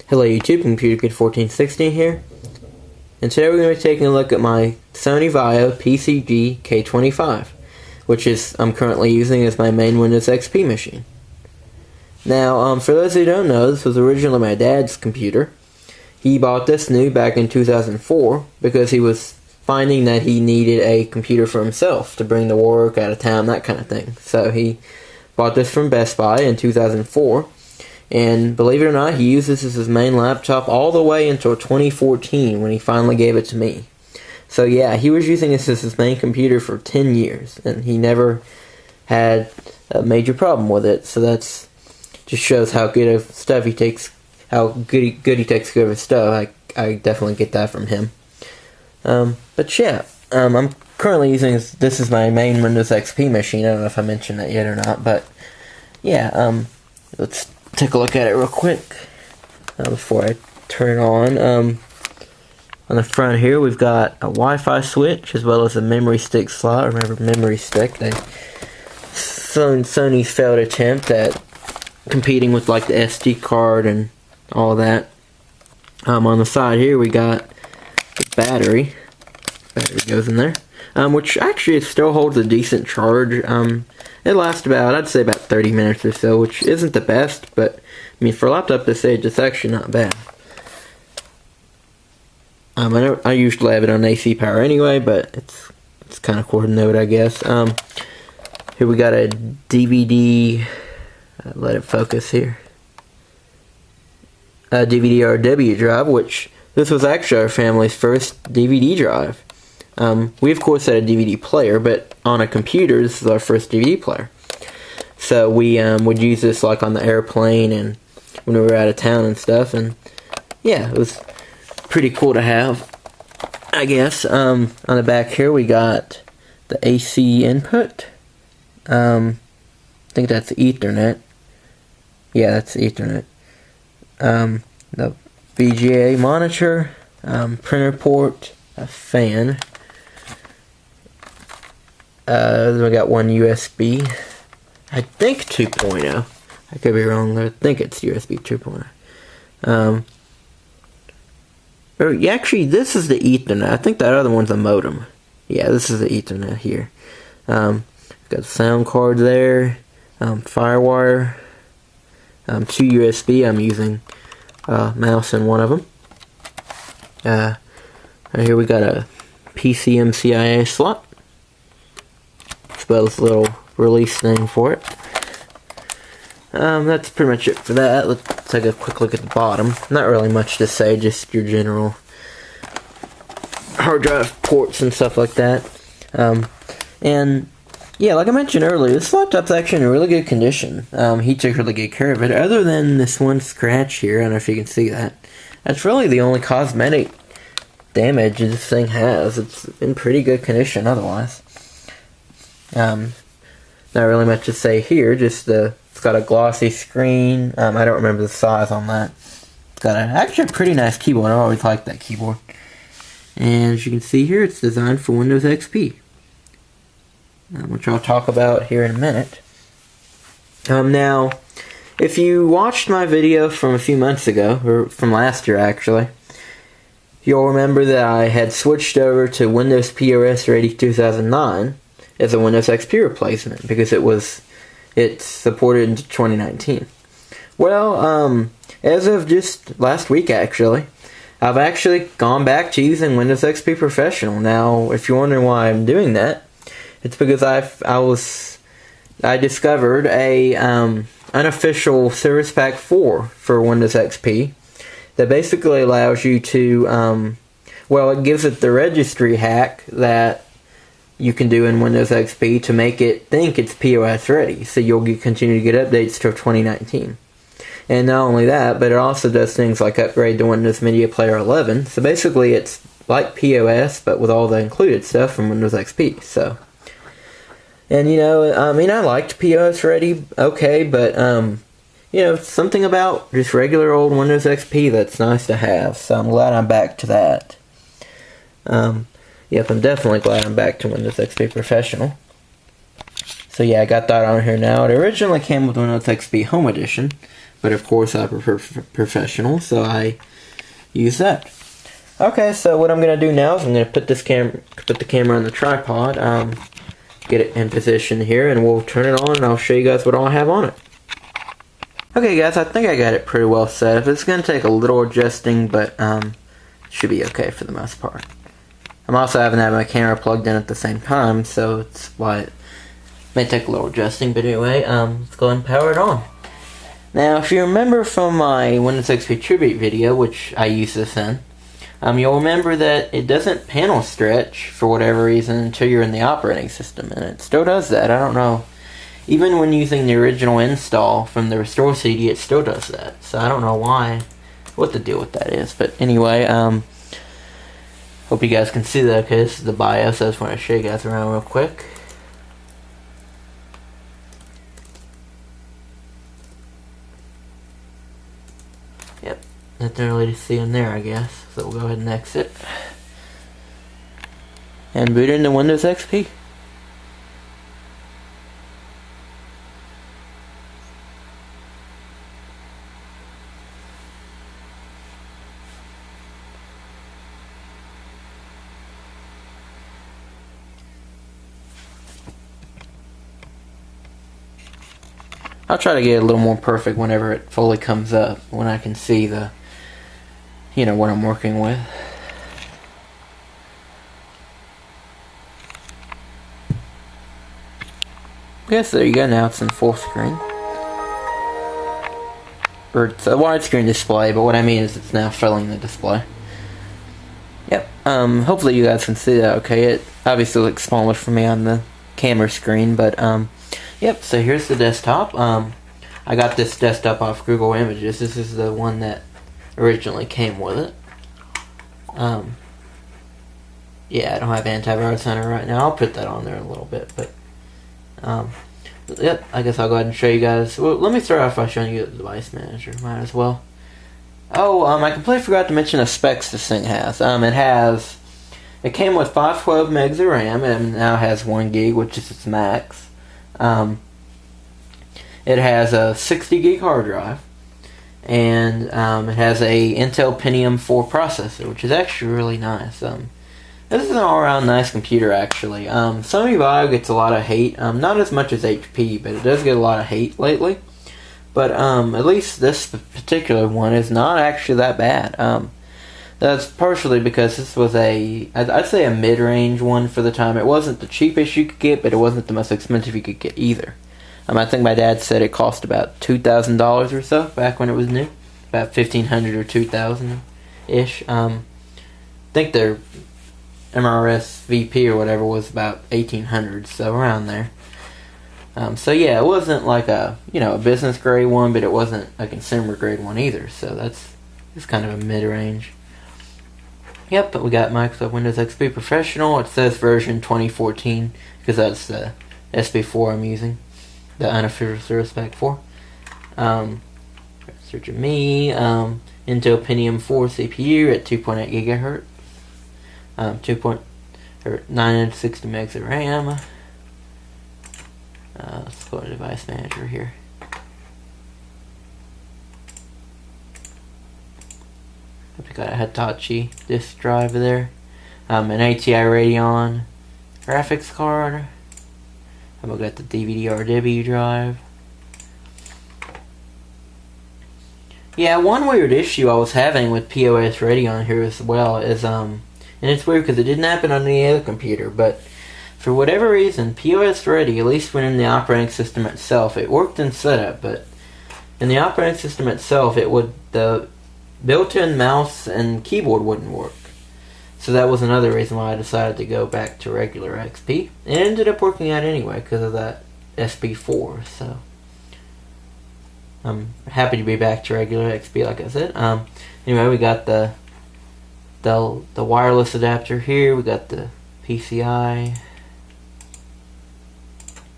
Hello YouTube, Computer1416 here, and today we're going to be taking a look at my Sony Vaio PCG-K25, which I'm currently using as my main Windows XP machine. Now, for those who don't know, this was originally my dad's computer. He bought this new back in 2004 because he was finding that he needed a computer for himself to bring to work, out of town, that kind of thing. So he bought this from Best Buy in 2004. And believe it or not, he used this as his main laptop all the way until 2014 when he finally gave it to me. So yeah, he was using this as his main computer for 10 years, and he never had a major problem with it. So that's just shows how good of stuff he takes, how good he takes care of his stuff. I definitely get that from him. But yeah, I'm currently using this as my main Windows XP machine. I don't know if I mentioned that yet or not, but yeah, let's take a look at it real quick before I turn it on. On the front here, we've got a Wi-Fi switch as well as a memory stick slot. Remember, memory stick. Sony's failed attempt at competing with like the SD card and all that. On the side here, we got the battery. Battery goes in there, which actually still holds a decent charge. It lasts about, I'd say about 30 minutes or so, which isn't the best, but I mean, for a laptop this age, it's actually not bad. I usually have it on AC power anyway, but it's kind of cool to note, I guess. Here we got a DVD. Let it focus here. A DVD-RW drive, which this was actually our family's first DVD drive. We of course had a DVD player, but on a computer, this is our first DVD player. So we would use this like on the airplane and when we were out of town and stuff, and yeah, it was pretty cool to have, I guess. On the back here we got the AC input. I think that's Ethernet. Yeah, that's Ethernet. The VGA monitor, printer port, a fan. Then we got one USB. I think 2.0. I could be wrong. I think it's USB 2.0. Or actually, this is the Ethernet. I think that other one's a modem. Yeah, this is the Ethernet here. Got the sound card there. Firewire. 2 USB. I'm using mouse in one of them. Right here we got a PCMCIA slot, as well as a little release name for it. That's pretty much it for that. Let's take a quick look at the bottom. Not really much to say, just your general hard drive ports and stuff like that. And yeah, like I mentioned earlier, this laptop's actually in really good condition. He took really good care of it, other than this one scratch here. I don't know if you can see that. That's really the only cosmetic damage this thing has. It's in pretty good condition otherwise. Not really much to say here, just it's got a glossy screen. I don't remember the size on that. It's got actually a pretty nice keyboard. I always liked that keyboard. And as you can see here, it's designed for Windows XP, which I'll talk about here in a minute. Now, if you watched my video from a few months ago, or from last year actually, you'll remember that I had switched over to Windows POS Ready 2009 as a Windows XP replacement because it's supported into 2019. Well, as of just last week actually, I've actually gone back to using Windows XP Professional. Now, if you're wondering why I'm doing that, it's because I discovered a Unofficial Service Pack 4 for Windows XP that basically allows you to, well, it gives it the registry hack that you can do in Windows XP to make it think it's POS ready, so you'll continue to get updates till 2019. And not only that, but it also does things like upgrade to Windows Media Player 11, so basically it's like POS, but with all the included stuff from Windows XP, so. And, you know, I mean, I liked POS Ready, okay, but, you know, something about just regular old Windows XP that's nice to have, so I'm glad I'm back to that. Yep, I'm definitely glad I'm back to Windows XP Professional. So yeah, I got that on here now. It originally came with Windows XP Home Edition, but of course I prefer professional, so I use that. Okay, so what I'm gonna do now is I'm gonna put the camera on the tripod, get it in position here, and we'll turn it on, and I'll show you guys what all I have on it. Okay, guys, I think I got it pretty well set up. It's gonna take a little adjusting, but should be okay for the most part. I'm also having to have my camera plugged in at the same time, so it's why it may take a little adjusting. But anyway, let's go ahead and power it on. Now, if you remember from my Windows XP Tribute video, which I use this in, you'll remember that it doesn't panel stretch for whatever reason until you're in the operating system, and it still does that. I don't know. Even when using the original install from the Restore CD, it still does that. So I don't know what the deal with that is. But anyway, hope you guys can see that. Okay, this is the BIOS. I just want to show you guys around real quick. Yep, nothing really to see in there, I guess. So we'll go ahead and exit. And boot into Windows XP. I'll try to get it a little more perfect whenever it fully comes up, when I can see the, what I'm working with. Yes, there you go. Now it's in full screen. Or it's a widescreen display, but what I mean is it's now filling the display. Yep. Hopefully you guys can see that okay. It obviously looks smaller for me on the camera screen, but yep, so here's the desktop. I got this desktop off Google Images. This is the one that originally came with it. Yeah, I don't have antivirus on it right now. I'll put that on there in a little bit, but yep, I guess I'll go ahead and show you guys. Well, let me start off by showing you the device manager. Might as well. Oh, I completely forgot to mention the specs this thing has. It came with 512 megs of RAM and now has 1 gig, which is its max. It has a 60 gig hard drive, and it has a Intel Pentium 4 processor, which is actually really nice. This is an all-around nice computer, actually. Sony Vaio gets a lot of hate, not as much as HP, but it does get a lot of hate lately. But at least this particular one is not actually that bad. That's partially because this was I'd say a mid-range one for the time. It wasn't the cheapest you could get, but it wasn't the most expensive you could get either. I think my dad said it cost about $2,000 or so back when it was new. About $1,500 or $2,000-ish. I think their MRS VP or whatever was about $1,800, so around there. So yeah, it wasn't like a business grade one, but it wasn't a consumer grade one either. So it's kind of a mid-range. Yep, but we got Microsoft Windows XP Professional. It says version 2014 because that's the SP4 I'm using, the Unofficial Service Pack 4. Search of me. Intel Pentium 4 CPU at 2.8 gigahertz. 960 megs of RAM. Let's go to Device Manager here. We got a Hitachi disk drive there. An ATI Radeon graphics card. We got the DVD-RW drive. Yeah, one weird issue I was having with POS Radeon here as well is, and it's weird because it didn't happen on any other computer, but for whatever reason, POS Ready, at least when in the operating system itself, it worked in setup, but in the operating system itself, the built-in mouse and keyboard wouldn't work. So that was another reason why I decided to go back to regular XP. It ended up working out anyway because of that SP4. So I'm happy to be back to regular XP, like I said. Anyway, we got the wireless adapter here. We got the PCI.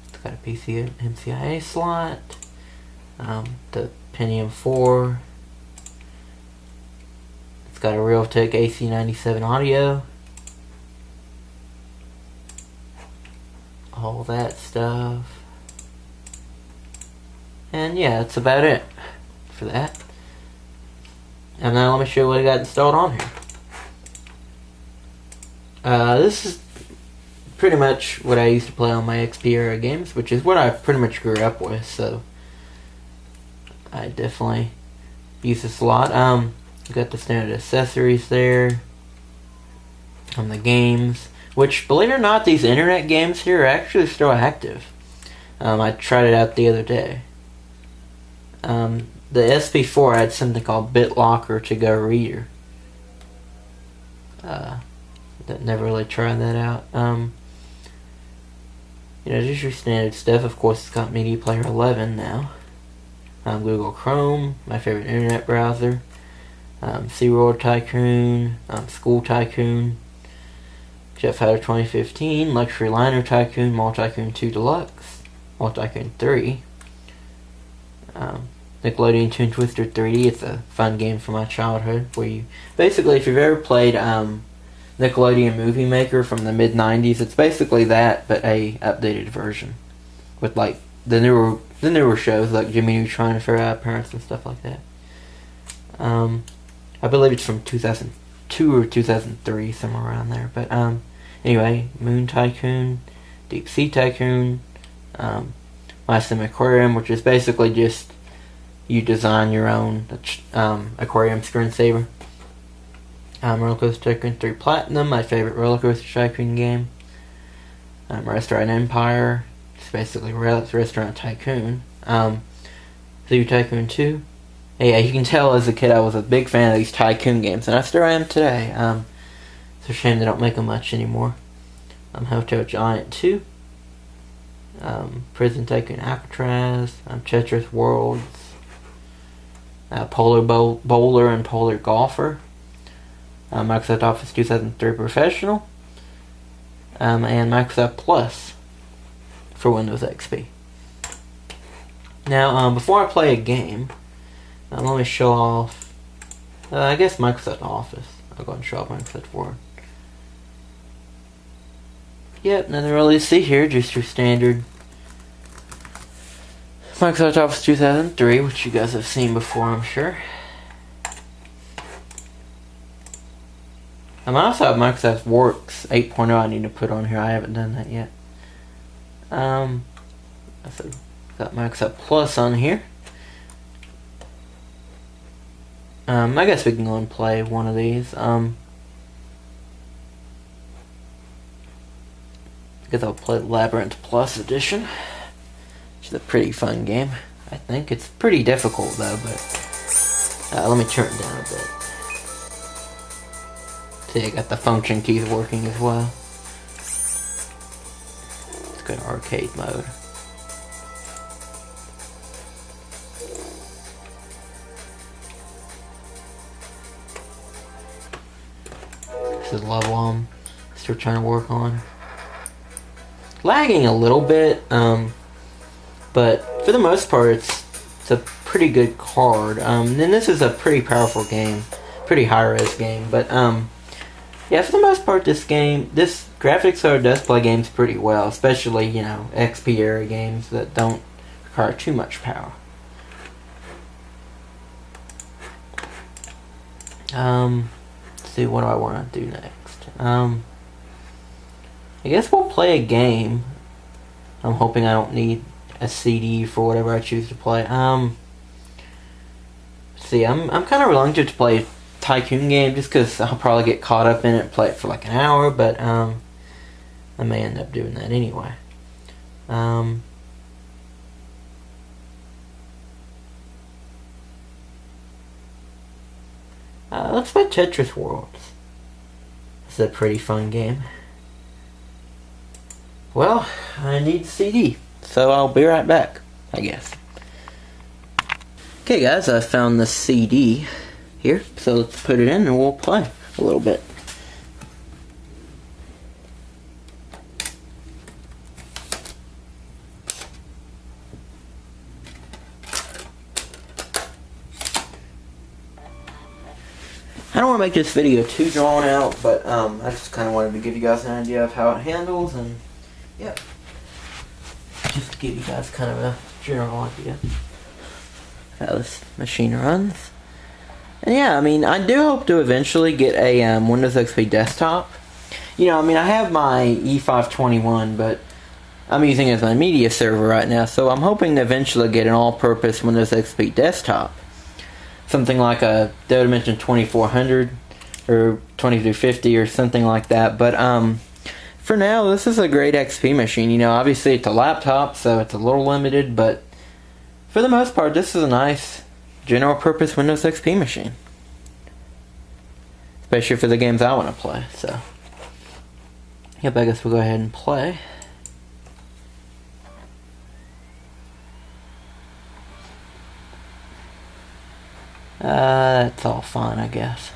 It's got a MCIA slot. The Pentium 4. It's got a Realtek AC97 audio. All that stuff. And yeah, that's about it. for that. And now let me show you what I got installed on here. This is pretty much what I used to play on my XP era games, which is what I pretty much grew up with, so I definitely use this a lot. You got the standard accessories there on the games, which, believe it or not, these internet games here are actually still active. I tried it out the other day. The SP4 had something called BitLocker to go reader. Never really tried that out. You know, just your standard stuff. Of course, it's got Media Player 11 now. Google Chrome, my favorite internet browser. SeaWorld Tycoon, School Tycoon, Jet Fighter 2015, Luxury Liner Tycoon, Mall Tycoon 2 Deluxe, Mall Tycoon 3, Nickelodeon Toon Twister 3D. It's a fun game from my childhood where you basically, if you've ever played Nickelodeon Movie Maker from the mid-90s, it's basically that, but a updated version with like the newer shows like Jimmy Neutron and Fair Parents and stuff like that. I believe it's from 2002 or 2003, somewhere around there. But anyway, Moon Tycoon, Deep Sea Tycoon, My Sim Aquarium, which is basically just you design your own aquarium screensaver. Roller Coaster Tycoon 3 Platinum, my favorite Roller Coaster Tycoon game. Restaurant Empire, it's basically Restaurant Tycoon. Zoo Tycoon 2. Yeah, you can tell as a kid I was a big fan of these Tycoon games, and I still am today. It's a shame they don't make them much anymore. Hotel Giant 2. Prison Tycoon Alcatraz. Tetris Worlds. Polar Bowler and Polar Golfer. Microsoft Office 2003 Professional. And Microsoft Plus for Windows XP. Now, before I play a game, let me show off, I guess, Microsoft Office. I'll go ahead and show off Microsoft Word. Yep, nothing really to see here, just your standard Microsoft Office 2003, which you guys have seen before, I'm sure. I also have Microsoft Works 8.0 I need to put on here. I haven't done that yet. Got Microsoft Plus on here. I guess we can go and play one of these. I guess I'll play Labyrinth Plus Edition, which is a pretty fun game. I think it's pretty difficult though, but let me turn it down a bit. See, I got the function keys working as well. Let's go to arcade mode. This is level I'm still trying to work on. Lagging a little bit, but for the most part it's a pretty good card. And this is a pretty powerful game, pretty high-res game, but yeah, for the most part this graphics card does play games pretty well, especially, you know, XP era games that don't require too much power. Let's see, what do I want to do next? I guess we'll play a game. I'm hoping I don't need a CD for whatever I choose to play. See, I'm kind of reluctant to play a Tycoon game just because I'll probably get caught up in it and play it for like an hour, but I may end up doing that anyway. Let's play Tetris Worlds. It's a pretty fun game. Well, I need a CD, so I'll be right back, I guess. Okay guys, I found the CD here, so let's put it in and we'll play a little bit. I don't want to make this video too drawn out, but I just kind of wanted to give you guys an idea of how it handles, and yeah, just to give you guys kind of a general idea. how this machine runs. And yeah, I mean, I do hope to eventually get a Windows XP desktop. You know, I mean, I have my E521, but I'm using it as my media server right now, so I'm hoping to eventually get an all-purpose Windows XP desktop. Something like a Dell Dimension 2400 or 2250 or something like that. But for now, this is a great XP machine. You know, obviously it's a laptop, so it's a little limited, but for the most part, this is a nice general-purpose Windows XP machine. Especially for the games I want to play, so. Yep, I guess we'll go ahead and play. That's all fine, I guess.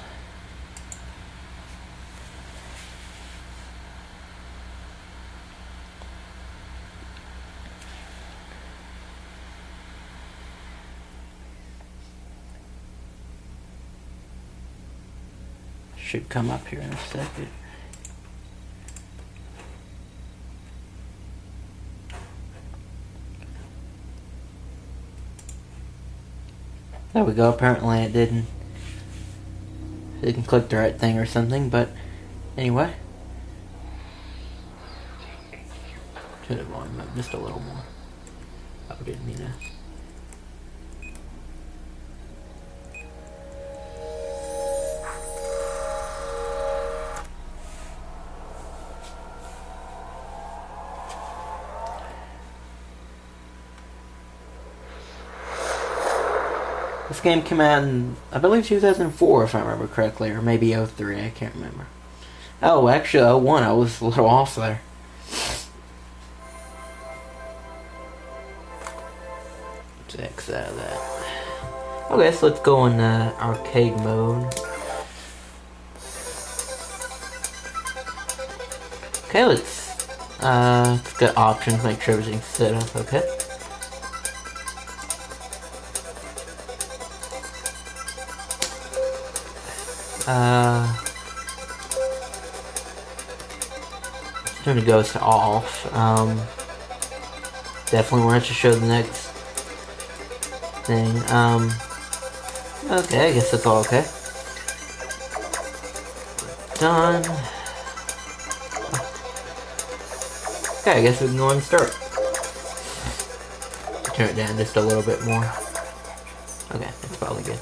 Should come up here in a second. There we go. Apparently it didn't click the right thing or something, but anyway. Turn the volume up just a little more. Oh, didn't mean that. This game came out in, I believe, 2004, if I remember correctly, or maybe 03, I can't remember. Oh, actually, 01, I was a little off there. Let's X out of that. Okay, so let's go in arcade mode. Okay, let's get options, make sure everything's set up, okay. Turn it goes to off. Definitely wanted to show the next thing. Okay, I guess that's all okay. Done. Okay, I guess we can go and start. Turn it down just a little bit more. Okay, that's probably good.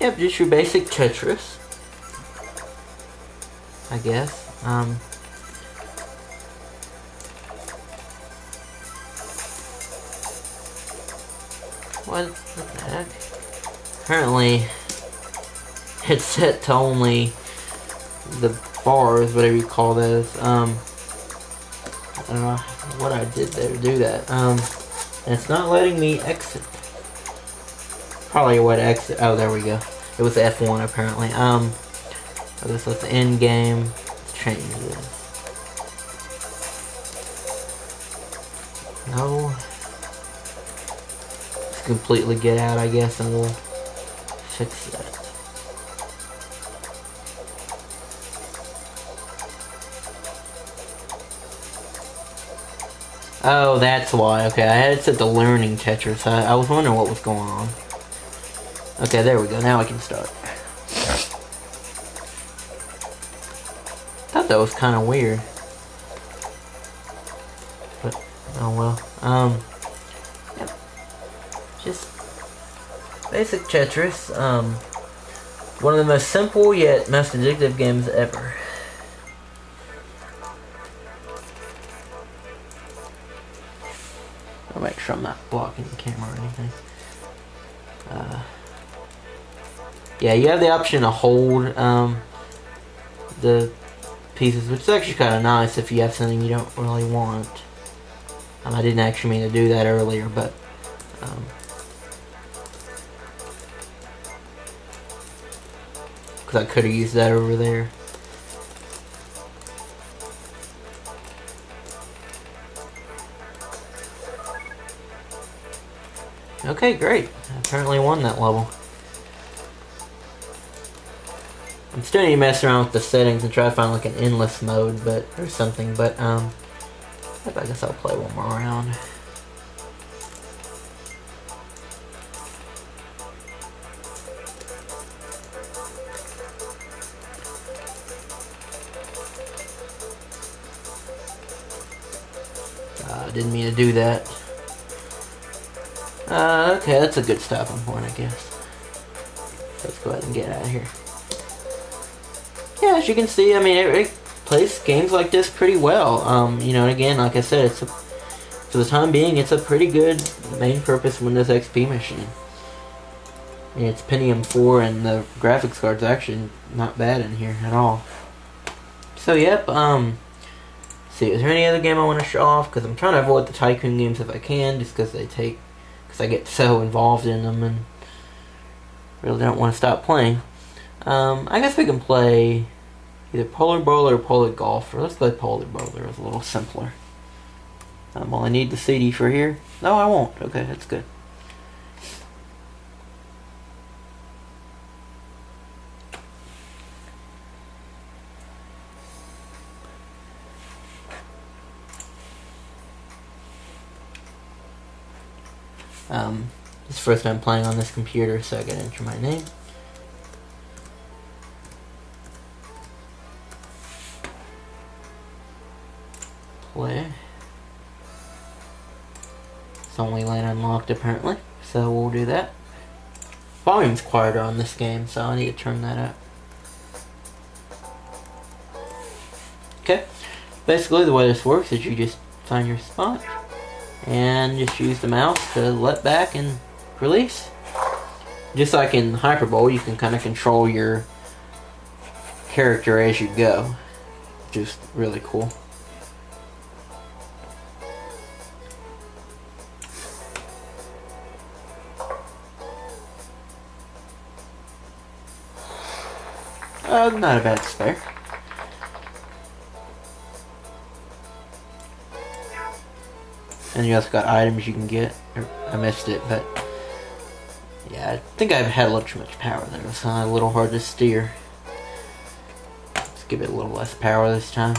Yep, just your basic Tetris, I guess. What the heck? Apparently, it's set to only the bars, whatever you call those. I don't know what I did there to do that. And it's not letting me exit. Probably what exit. Oh, there we go. It was F1 apparently. I guess let's end game. Let's change this. No. Let's completely get out, I guess, and we'll fix that. Oh, that's why. Okay, I had it set to learning Tetris. I was wondering what was going on. Okay, there we go. Now I can start. Thought that was kind of weird. But, oh well. Yep. Just basic Tetris. One of the most simple yet most addictive games ever. I'll make sure I'm not blocking the camera or anything. Yeah, you have the option to hold the pieces, which is actually kind of nice if you have something you don't really want. I didn't actually mean to do that earlier, but because I could have used that over there. Okay, great. I apparently won that level. I'm still need to mess around with the settings and try to find like an endless mode, but or something. But I guess I'll play one more round. Didn't mean to do that. Okay, that's a good stopping point, I guess. Let's go ahead and get out of here. Yeah, as you can see, I mean, it plays games like this pretty well. You know, again, like I said, for the time being, it's a pretty good main-purpose Windows XP machine. I mean, it's Pentium 4, and the graphics card's actually not bad in here at all. So, yep, see, is there any other game I want to show off? Because I'm trying to avoid the Tycoon games if I can, just because I get so involved in them and really don't want to stop playing. I guess we can play either Polar Bowler or Polar Golfer. Let's play Polar Bowler. It's a little simpler. Well, I need the CD for here. No, I won't. Okay, that's good. It's the first time playing on this computer, so I gotta enter my name. Play. It's only lane unlocked apparently, so we'll do that. Volume's quieter on this game, so I need to turn that up. Okay, basically the way this works is you just find your spot and just use the mouse to let back and release. Just like in Hyperbowl, you can kind of control your character as you go, which is really cool. Not a bad spare. And you also got items you can get. I missed it, but yeah, I think I've had a little too much power there. It's a little hard to steer. Let's give it a little less power this time.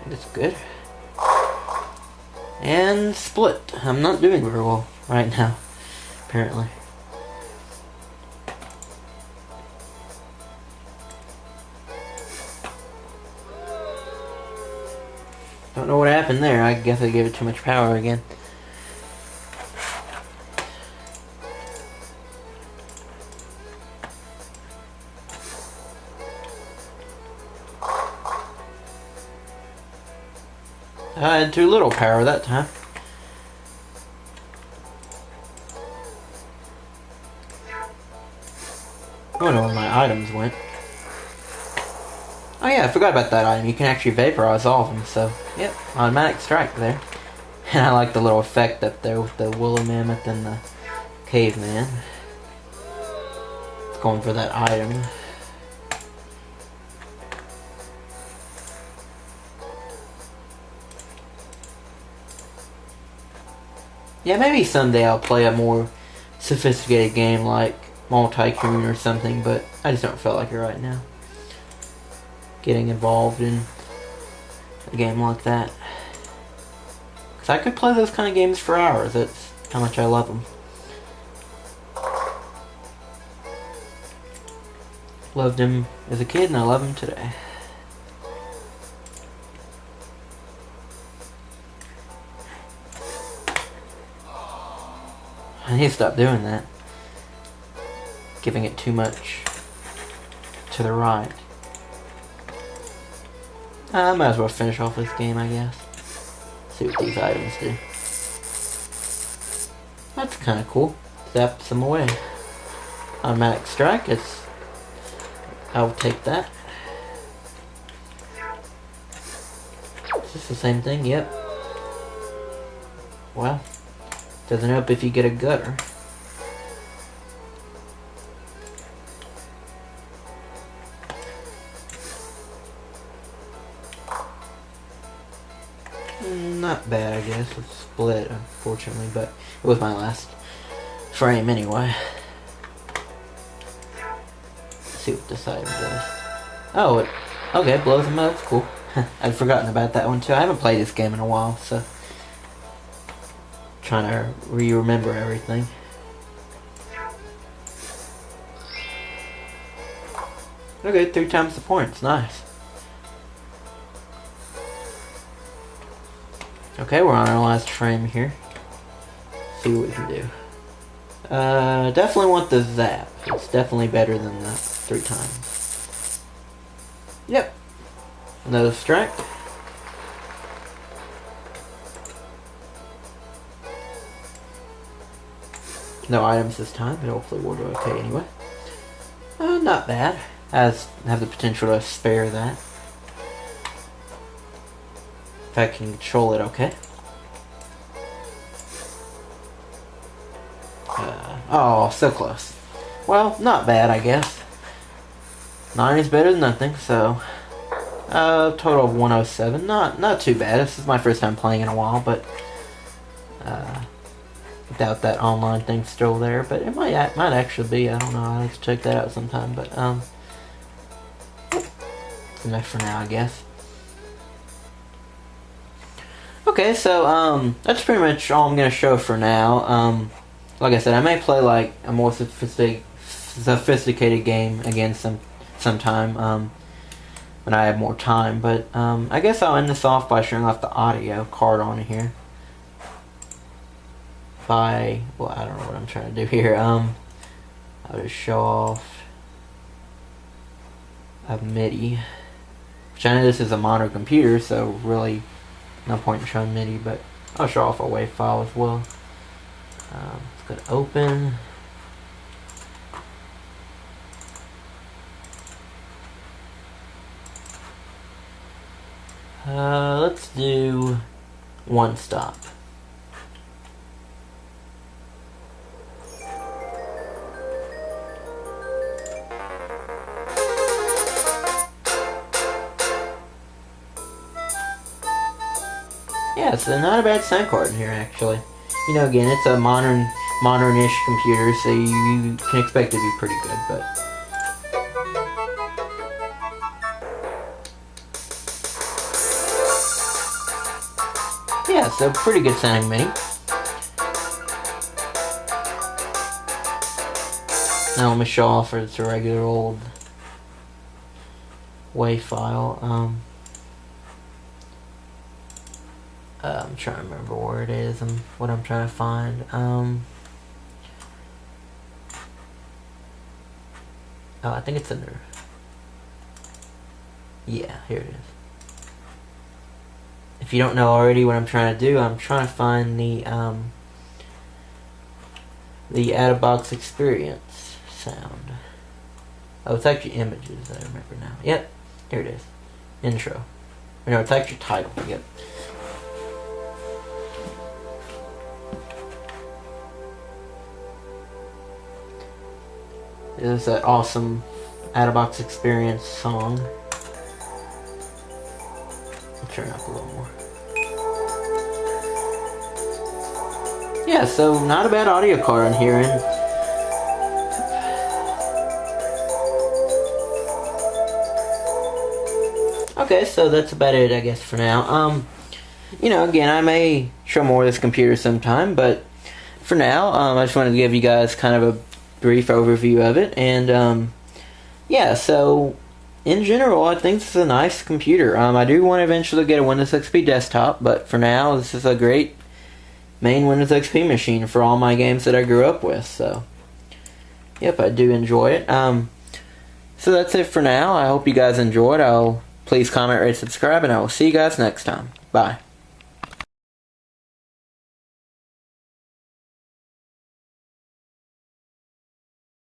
That's good. And split. I'm not doing very well right now, apparently. Don't know what happened there. I guess I gave it too much power again. I had too little power that time. I don't know where my items went. Oh yeah, I forgot about that item. You can actually vaporize all of them, so yep, automatic strike there. And I like the little effect up there with the woolly mammoth and the caveman. It's going for that item. Yeah, maybe someday I'll play a more sophisticated game like Tycoon or something, but I just don't feel like it right now. Getting involved in a game like that. Because I could play those kind of games for hours. That's how much I love them. Loved him as a kid and I love him today. I need to stop doing that. Giving it too much to the right. I might as well finish off this game, I guess. See what these items do. That's kind of cool. Zaps them away. Automatic strike. I'll take that. Is this the same thing? Yep. Well, doesn't help if you get a gutter. Not bad, I guess. It's split, unfortunately, but it was my last frame anyway. Let's see what this item does. Oh, okay, it blows them up. That's cool. I'd forgotten about that one too. I haven't played this game in a while, so trying to remember everything. Okay, 3 times the points. Nice. Okay, we're on our last frame here. See what we can do. Definitely want the zap. It's definitely better than the 3 times. Yep. Another strike. No items this time, but hopefully we'll do okay anyway. Not bad. Have the potential to spare that. If I can control it okay. Oh, so close. Well, not bad, I guess. 9 is better than nothing, so... total of 107. Not too bad. This is my first time playing in a while, but... doubt that online thing's still there, but it might actually be. I don't know. I'll have to check that out sometime, but, it's enough for now, I guess. Okay, so, that's pretty much all I'm going to show for now. Like I said, I may play like a more sophisticated game again sometime when I have more time. But I guess I'll end this off by showing off the audio card on here. Well, I don't know what I'm trying to do here. I'll just show off a MIDI, which I know this is a mono computer, so really no point in showing MIDI. But I'll show off a WAV file as well. Let's go to open. Let's do one stop. Yeah, it's not a bad sound card in here actually. You know, again, it's a modern-ish computer, so you can expect it to be pretty good, but... yeah, so pretty good sounding MIDI. Now let me show off it's a regular old WAV file. I'm trying to remember where it is and what I'm trying to find. Oh, I think it's under... yeah, here it is. If you don't know already what I'm trying to do, I'm trying to find the out-of-box experience sound. Oh, it's actually images, I remember now. Yep, here it is. Intro. No, it's actually title. Yep. It's that awesome out-of-box experience song. I'll turn it up a little more. Yeah, so not a bad audio card on here. And okay, so that's about it, I guess, for now. You know, again, I may show more of this computer sometime, but for now, I just wanted to give you guys kind of a brief overview of it, and yeah, so in general I think this is a nice computer. I do want to eventually get a Windows XP desktop, but for now this is a great main Windows XP machine for all my games that I grew up with. So yep, I do enjoy it. So that's it for now. I hope you guys enjoyed. Please comment, rate, subscribe, and I will see you guys next time. Bye.